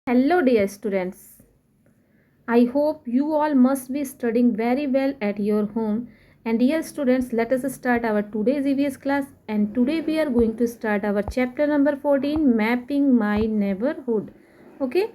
Hello, dear students. I hope you all must be studying very well at your home. And dear students, let us start our today's EVS class. And today we are going to start our chapter number 14, Mapping My Neighborhood. Okay.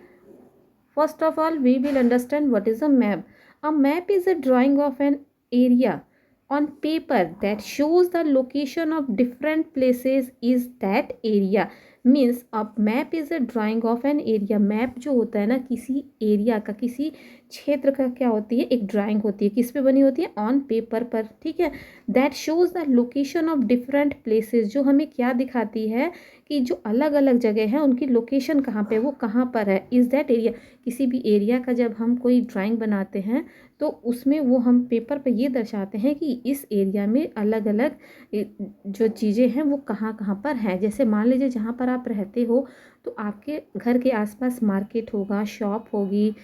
First of all, we will understand what is a map. A map is a drawing of an area on paper that shows the location of different places is that area. Means अब map is a drawing of an area. Map जो होता है ना, किसी area का, किसी क्षेत्र का क्या होती है, एक ड्राइंग होती है. किस पे बनी होती है? ऑन पेपर पर. ठीक है. That shows the location of different places. जो हमें क्या दिखाती है कि जो अलग अलग जगह हैं उनकी लोकेशन कहाँ पे, वो कहाँ पर है. Is that area. किसी भी एरिया का जब हम कोई ड्राइंग बनाते हैं तो उसमें वो हम पेपर पे ये दर्शाते हैं कि इस एरिया में अलग अलग जो चीज़ें हैं वो कहाँ कहाँ पर हैं. जैसे मान लीजिए जहाँ पर आप रहते हो तो आपके घर के आसपास मार्केट होगा, शॉप होगी,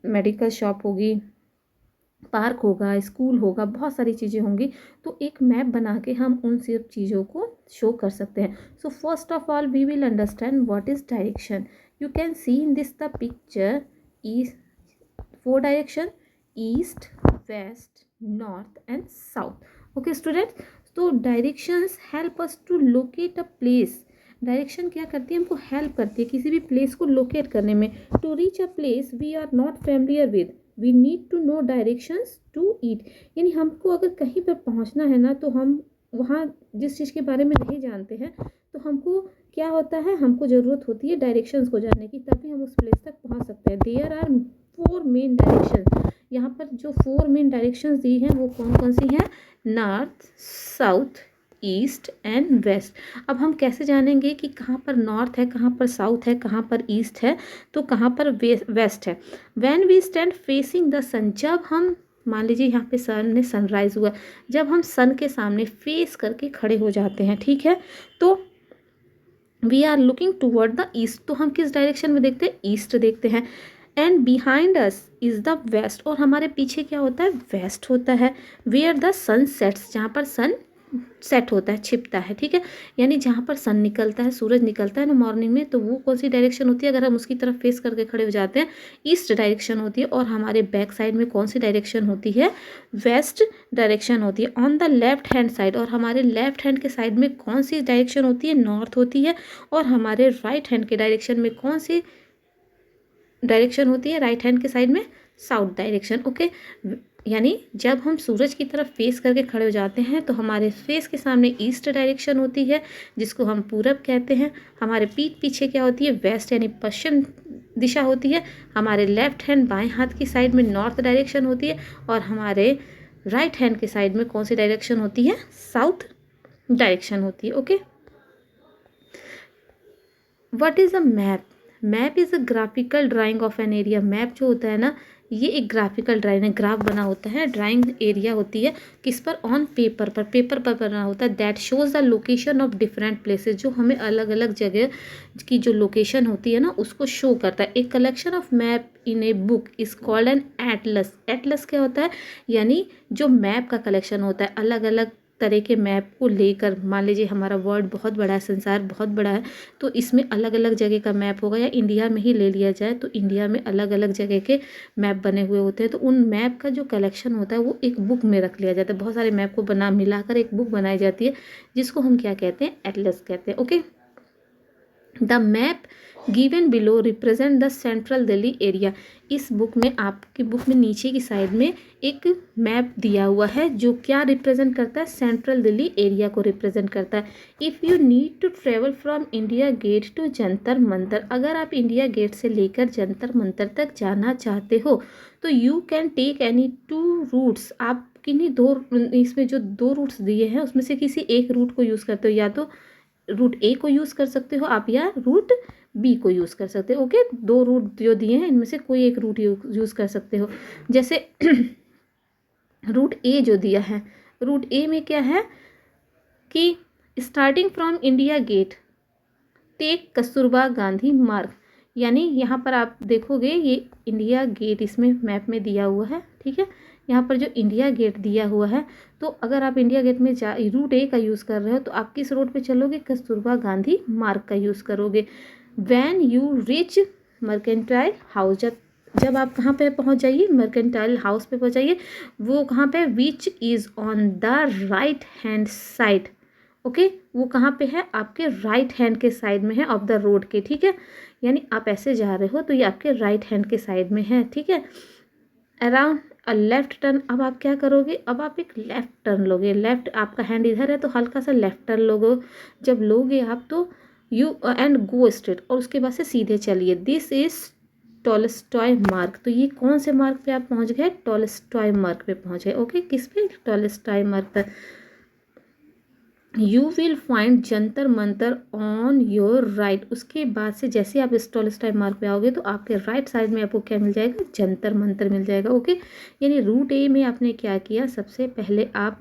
मेडिकल शॉप होगी, पार्क होगा, स्कूल होगा, बहुत सारी चीज़ें होंगी. तो एक मैप बना के हम उन सब चीज़ों को शो कर सकते हैं. So first of all we will understand what is direction. You can see in this the picture is 4 direction: east, west, north and south. Okay students, so directions help us to locate a place. Direction क्या करती है? हमको help करती है किसी भी place को locate करने में. To reach a place we are not familiar with, we need to know directions to it. यानी हमको अगर कहीं पर पहुंचना है ना, तो हम वहाँ जिस चीज़ के बारे में नहीं जानते हैं तो हमको क्या होता है, हमको ज़रूरत होती है डायरेक्शंस को जानने की, तभी हम उस प्लेस तक पहुंच सकते हैं. There are 4 main direction. यहाँ पर जो 4 मेन डायरेक्शंस दी हैं वो कौन कौन सी हैं? North, south, east and west. अब हम कैसे जानेंगे कि कहाँ पर नॉर्थ है, कहाँ पर साउथ है, कहाँ पर ईस्ट है, तो कहाँ पर वेस्ट है. When we stand facing the sun. जब हम मान लीजिए यहाँ पे सनराइज हुआ, जब हम सन के सामने फेस करके खड़े हो जाते हैं, ठीक है, तो we are looking toward the east. तो हम किस डायरेक्शन में देखते हैं? ईस्ट देखते हैं. And behind us is the west. और हमारे पीछे क्या होता है? वेस्ट होता है. Where the sun sets. जहाँ पर सन सेट होता है, छिपता है. ठीक है. यानी जहाँ पर सन निकलता है, सूरज निकलता है ना मॉर्निंग में, तो वो कौन सी डायरेक्शन होती है? अगर हम उसकी तरफ फेस करके खड़े हो जाते हैं, ईस्ट डायरेक्शन होती है. और हमारे बैक साइड में कौन सी डायरेक्शन होती है? वेस्ट डायरेक्शन होती है. On the left hand side. और हमारे लेफ्ट हैंड के साइड में कौन सी डायरेक्शन होती है? नॉर्थ होती है. और हमारे राइट हैंड के डायरेक्शन में कौन सी डायरेक्शन होती है? राइट हैंड के साइड में साउथ डायरेक्शन. ओके. यानी जब हम सूरज की तरफ फेस करके खड़े हो जाते हैं तो हमारे फेस के सामने ईस्ट डायरेक्शन होती है, जिसको हम पूरब कहते हैं. हमारे पीठ पीछे क्या होती है? वेस्ट यानी पश्चिम दिशा होती है. हमारे लेफ्ट हैंड बाएं हाथ की साइड में नॉर्थ डायरेक्शन होती है. और हमारे राइट हैंड के साइड में कौन सी डायरेक्शन होती है? साउथ डायरेक्शन होती है. Okay. What is a map? Map is a graphical drawing of an area. Map जो होता है ना, ये एक ग्राफिकल ड्राइंग है. ग्राफ बना होता है, ड्राइंग एरिया होती है. किस पर? ऑन पेपर पर. पेपर पर बना होता है. That shows the location of different places. जो हमें अलग अलग जगह की जो लोकेशन होती है ना, उसको शो करता है. A collection of map in a book is called an atlas. Atlas क्या होता है? यानी जो मैप का कलेक्शन होता है, अलग अलग तरह के मैप को लेकर. मान लीजिए हमारा वर्ल्ड बहुत बड़ा है, संसार बहुत बड़ा है, तो इसमें अलग अलग जगह का मैप होगा. या इंडिया में ही ले लिया जाए तो इंडिया में अलग अलग जगह के मैप बने हुए होते हैं. तो उन मैप का जो कलेक्शन होता है वो एक बुक में रख लिया जाता है. बहुत सारे मैप को मिलाकर एक बुक बनाई जाती है, जिसको हम क्या कहते हैं? एटलस कहते हैं. Okay. The map given below represent the central Delhi area. इस बुक में, आपकी बुक में नीचे की साइड में एक मैप दिया हुआ है जो क्या रिप्रेजेंट करता है? सेंट्रल दिल्ली एरिया को रिप्रेजेंट करता है. If you need to travel from India Gate to Jantar Mantar. अगर आप इंडिया गेट से लेकर जंतर मंतर तक जाना चाहते हो तो you can take any 2 routes. आप किन्हीं इसमें जो 2 रूट्स दिए हैं उसमें से किसी एक रूट को यूज़ करते हो. या तो रूट ए को यूज़ कर सकते हो आप, या रूट बी को यूज़ कर सकते हो. ओके. 2 रूट जो दिए हैं इनमें से कोई एक रूट यूज़ कर सकते हो. जैसे रूट ए जो दिया है, रूट ए में क्या है कि starting from India Gate take Kasturba Gandhi Marg. यानी यहाँ पर आप देखोगे ये इंडिया गेट इसमें मैप में दिया हुआ है. ठीक है. यहाँ पर जो इंडिया गेट दिया हुआ है, तो अगर आप इंडिया गेट में रूट ए का यूज़ कर रहे हो तो आप किस रोड पे चलोगे? कस्तूरबा गांधी मार्ग का यूज़ करोगे. When you reach mercantile house. जब जब आप कहाँ पे पहुँच जाइए, मर्केंटाइल हाउस पे पहुँच जाइए। वो कहाँ पे, which is on the right hand side. Okay, वो कहाँ पे है, आपके राइट हैंड के साइड में है ऑफ द रोड के, ठीक है। यानी आप ऐसे जा रहे हो तो ये आपके राइट हैंड के साइड में है, ठीक है। अराउंड अ लेफ्ट टर्न, अब आप क्या करोगे, अब आप एक लेफ्ट टर्न लोगे। लेफ्ट, आपका हैंड इधर है तो हल्का सा लेफ्ट टर्न लोगे। जब लोगे आप तो यू एंड गो स्ट्रेट, और उसके बाद से सीधे चलिए। दिस इज टॉलस्टॉय मार्ग। तो ये कौन से मार्ग पे आप पहुंच गए, टॉलस्टॉय मार्ग पे पहुंच गए। ओके, किस पे, टॉलस्टॉय मार्ग पर। You will find Jantar Mantar on your right. उसके बाद से जैसे आप इस टॉलस्टॉय मार्ग पे आओगे तो आपके राइट साइड में आपको क्या मिल जाएगा, जंतर मंतर मिल जाएगा। ओके, यानी रूट ए में आपने क्या किया, सबसे पहले आप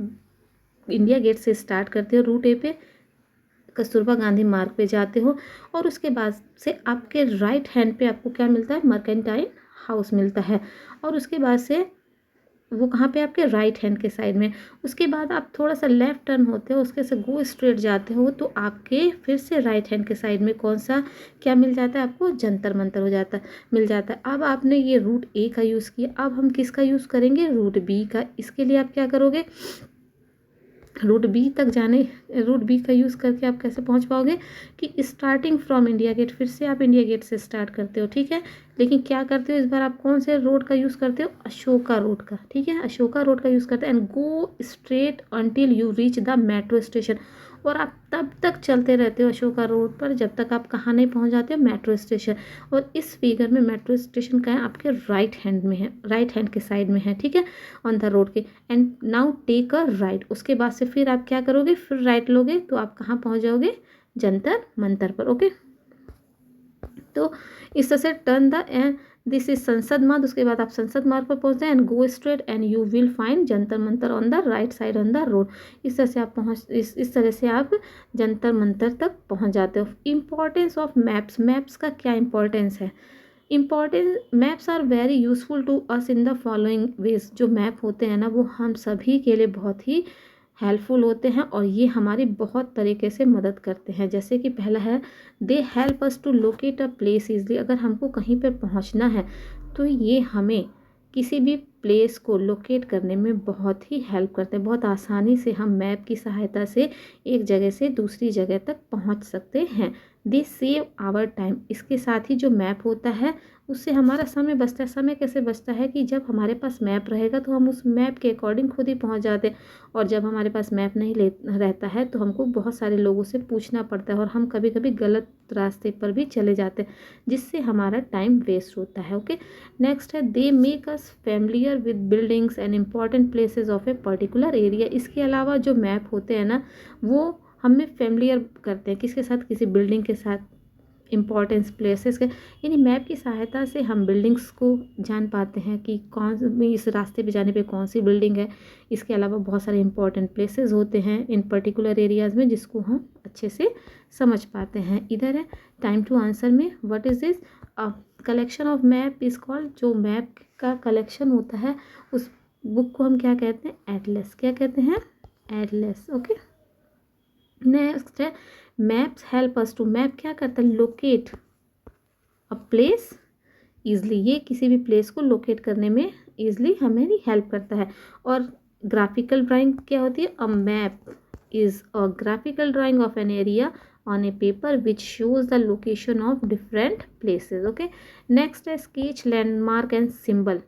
इंडिया गेट से स्टार्ट करते हो, रूट ए पे कस्तूरबा गांधी मार्ग पे जाते हो, और उसके बाद से आपके राइट हैंड पे आपको क्या मिलता है, मर्केंटाइल हाउस मिलता है। और उसके बाद से वो कहाँ पे, आपके राइट हैंड के साइड में। उसके बाद आप थोड़ा सा लेफ्ट टर्न होते हो, उसके से गो स्ट्रेट जाते हो तो आपके फिर से राइट हैंड के साइड में कौन सा क्या मिल जाता है, आपको जंतर मंतर हो जाता मिल जाता है। अब आपने ये रूट ए का यूज़ किया, अब हम किसका यूज़ करेंगे, रूट बी का। इसके लिए आप क्या करोगे, रूट बी तक जाने, रूट बी का यूज़ करके आप कैसे पहुंच पाओगे कि स्टार्टिंग फ्रॉम इंडिया गेट, फिर से आप इंडिया गेट से स्टार्ट करते हो, ठीक है। लेकिन क्या करते हो इस बार, आप कौन से रोड का यूज़ करते हो, अशोका रोड का, ठीक है। अशोका रोड का यूज़ करते हैं, and go straight until you reach the metro station. और आप तब तक चलते रहते हो अशोका रोड पर जब तक आप कहाँ नहीं पहुँच जाते हो, मेट्रो स्टेशन। और इस फिगर में मेट्रो स्टेशन का है, आपके राइट हैंड में है, राइट हैंड के साइड में है, ठीक है, ऑन द रोड के। And now take a right. उसके बाद से फिर आप क्या करोगे, फिर राइट लोगे तो आप कहाँ पहुँच जाओगे, जंतर मंतर पर। ओके, तो इस तरह से turn the end this is संसद मार्ग। उसके बाद आप संसद मार्ग पर पहुंचते हैं, and go straight and you will find Jantar Mantar on the right side on the road. इस तरह से आप इस तरह से आप जंतर मंतर तक पहुंच जाते हो। इम्पॉर्टेंस ऑफ मैप्स, मैप्स का क्या इंपॉर्टेंस है, important, maps are very useful to us in the following ways. जो मैप होते हैं ना वो हम सभी के लिए बहुत ही हेल्पफुल होते हैं, और ये हमारी बहुत तरीके से मदद करते हैं। जैसे कि पहला है, they help us to locate a place easily. अगर हमको कहीं पर पहुंचना है तो ये हमें किसी भी प्लेस को लोकेट करने में बहुत ही हेल्प करते हैं। बहुत आसानी से हम मैप की सहायता से एक जगह से दूसरी जगह तक पहुंच सकते हैं। दे सेव आवर टाइम। इसके साथ ही जो मैप होता है उससे हमारा समय बचता है। समय कैसे बचता है कि जब हमारे पास मैप रहेगा तो हम उस मैप के अकॉर्डिंग खुद ही पहुंच जाते हैं, और जब हमारे पास मैप नहीं रहता है तो हमको बहुत सारे लोगों से पूछना पड़ता है, और हम कभी कभी गलत रास्ते पर भी चले जाते हैं, जिससे हमारा टाइम वेस्ट होता है। ओके, नेक्स्ट है, they make us familiar with buildings and important places of a particular area. इसके अलावा जो मैप होते हैं ना वो हमें फैमिलियर करते हैं, किसके साथ, किसी बिल्डिंग के साथ, इम्पॉर्टेंस प्लेसेस के। यानी मैप की सहायता से हम बिल्डिंग्स को जान पाते हैं कि कौन इस रास्ते पे जाने पे कौन सी बिल्डिंग है। इसके अलावा बहुत सारे इंपॉर्टेंट प्लेसेस होते हैं इन पर्टिकुलर एरियाज़ में जिसको हम अच्छे से समझ पाते हैं। इधर है टाइम टू आंसर में, what is this, collection of map is called. जो मैप का कलेक्शन होता है उस बुक को हम क्या कहते हैं, एटलस। क्या कहते हैं, एटलस। ओके, नेक्स्ट है, maps help us to, map क्या करता है, लोकेट अ प्लेस ईजली। ये किसी भी प्लेस को लोकेट करने में ईजली हमें हेल्प करता है। और ग्राफिकल ड्राइंग क्या होती है, a map is a graphical drawing of an area on a paper which shows the location of different places. Okay, next है sketch, landmark and symbol.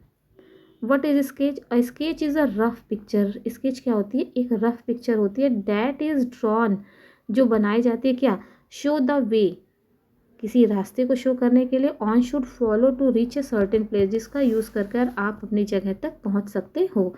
What is sketch, sketch is a rough picture. Sketch क्या होती है, एक rough picture होती है, that is drawn, जो बनाई जाती है, क्या, शो द वे, किसी रास्ते को शो करने के लिए, one should follow to reach a certain place, जिसका यूज़ कर आप अपनी जगह तक पहुंच सकते हो।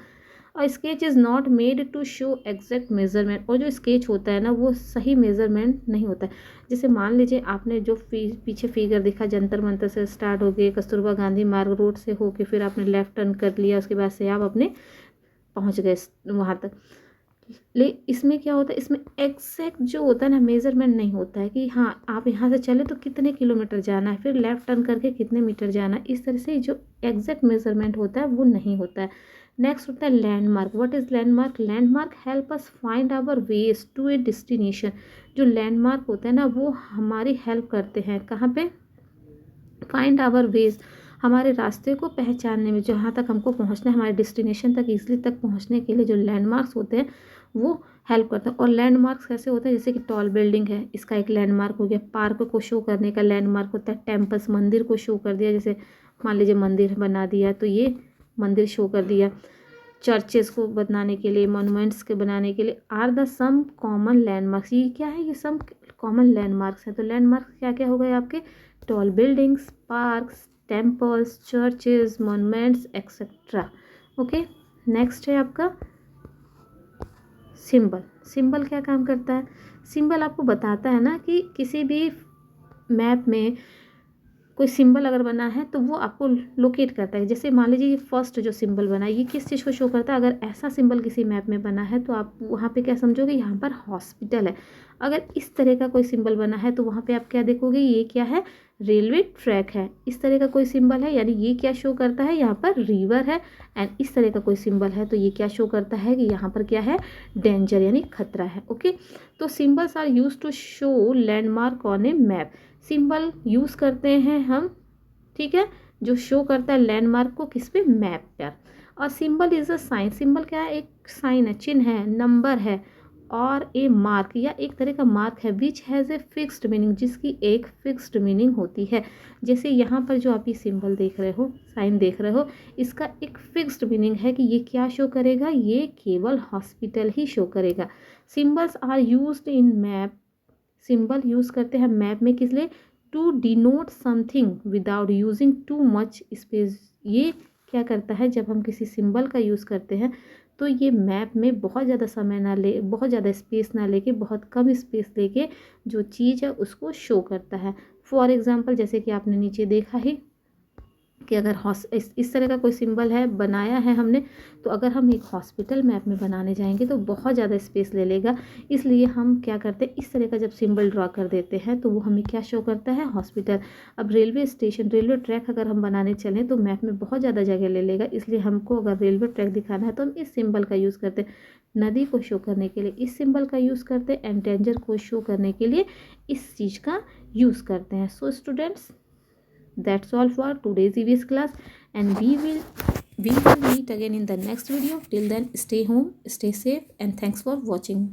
और sketch is not made to show exact measurement, और जो स्केच होता है ना वो सही मेजरमेंट नहीं होता है। जैसे मान लीजिए आपने जो पीछे फिगर दिखा, जंतर मंतर से स्टार्ट हो गए, कस्तूरबा गांधी मार्ग रोड से होके फिर आपने लेफ्ट टर्न कर लिया, उसके बाद से आप अपने पहुंच गए वहाँ तक। ले इसमें क्या होता है, इसमें एग्जैक्ट जो होता है ना मेजरमेंट नहीं होता है कि हाँ आप यहाँ से चले तो कितने किलोमीटर जाना है, फिर लेफ्ट टर्न करके कितने मीटर जाना है। इस तरह से जो एग्जैक्ट मेजरमेंट होता है वो नहीं होता है। नेक्स्ट होता है landmark. What is landmark, landmark help us find our ways to a destination. जो लैंडमार्क होता है ना वो हमारी हेल्प करते हैं कहाँ पे, फाइंड आवर वेज, हमारे रास्ते को पहचानने में, जहाँ तक हमको पहुँचना है, हमारे डेस्टिनेशन तक ईजिली तक पहुँचने के लिए जो लैंडमार्क्स होते हैं वो हेल्प करते हैं। और लैंडमार्क्स कैसे होते हैं, जैसे कि टॉल बिल्डिंग है, इसका एक लैंडमार्क हो गया। पार्क को शो करने का लैंडमार्क होता है। टेम्पल्स, मंदिर को शो कर दिया, जैसे मान लीजिए मंदिर बना दिया तो ये मंदिर शो कर दिया। चर्चेस को बनाने के लिए, मोन्यूमेंट्स के बनाने के लिए are the some common landmarks. ये क्या है, ये सम कॉमन लैंडमार्क्स हैं। तो लैंडमार्क्स क्या क्या हो गए आपके, tall buildings, parks, temples, churches, monuments etcetera. Okay, next है आपका सिंबल। सिंबल क्या काम करता है, सिंबल आपको बताता है ना कि किसी भी मैप में कोई सिंबल अगर बना है तो वो आपको लोकेट करता है। जैसे मान लीजिए ये फर्स्ट जो सिंबल बना है ये किस चीज़ को शो करता है, अगर ऐसा सिंबल किसी मैप में बना है तो आप वहाँ पे क्या समझोगे, यहाँ पर हॉस्पिटल है। अगर इस तरह का कोई सिंबल बना है तो वहाँ पे आप क्या देखोगे, ये क्या है, रेलवे ट्रैक है। इस तरह का कोई सिंबल है यानी ये क्या शो करता है, यहाँ पर रिवर है। एंड इस तरह का कोई सिंबल है तो ये क्या शो करता है कि यहाँ पर क्या है, डेंजर यानी खतरा है। ओके, तो symbols are use to show landmark on a map. Symbol use करते हैं हम, ठीक है, जो शो करता है लैंडमार्क को किस पे, मैप पर। और symbol is a sign, symbol क्या है, एक साइन है, चिन्ह है, नंबर है, और ए मार्क या एक तरह का मार्क है which has a fixed meaning, जिसकी एक फिक्स्ड मीनिंग होती है। जैसे यहाँ पर जो आप ये सिंबल देख रहे हो, साइन देख रहे हो, इसका एक फिक्स्ड मीनिंग है कि ये क्या शो करेगा, ये केवल हॉस्पिटल ही शो करेगा। Symbols are used in map, symbol use करते हैं मैप में किस लिए, to denote something without using too much space. ये क्या करता है, जब हम किसी सिंबल का यूज़ करते हैं तो ये मैप में बहुत ज़्यादा समय ना ले, बहुत ज़्यादा स्पेस ना लेके, बहुत कम स्पेस लेके जो चीज़ है उसको शो करता है। फॉर एग्जांपल जैसे कि आपने नीचे देखा ही कि अगर इस तरह का कोई सिंबल है बनाया है हमने, तो अगर हम एक हॉस्पिटल मैप में बनाने जाएंगे तो बहुत ज़्यादा स्पेस ले लेगा। इसलिए हम क्या करते हैं, इस तरह का जब सिंबल ड्रॉ कर देते हैं तो वो हमें क्या शो करता है, हॉस्पिटल। अब रेलवे स्टेशन, रेलवे ट्रैक अगर हम बनाने चलें तो मैप में बहुत ज़्यादा जगह ले लेगा, इसलिए हमको अगर रेलवे ट्रैक दिखाना है तो हम इस सिंबल का यूज़ करते हैं। नदी को शो करने के लिए इस सिंबल का यूज़ करते हैं, एंड डेंजर को शो करने के लिए इस चीज़ का यूज़ करते हैं। So students, that's all for today's EVS class, and we will meet again in the next video. Till then, stay home, stay safe, and thanks for watching.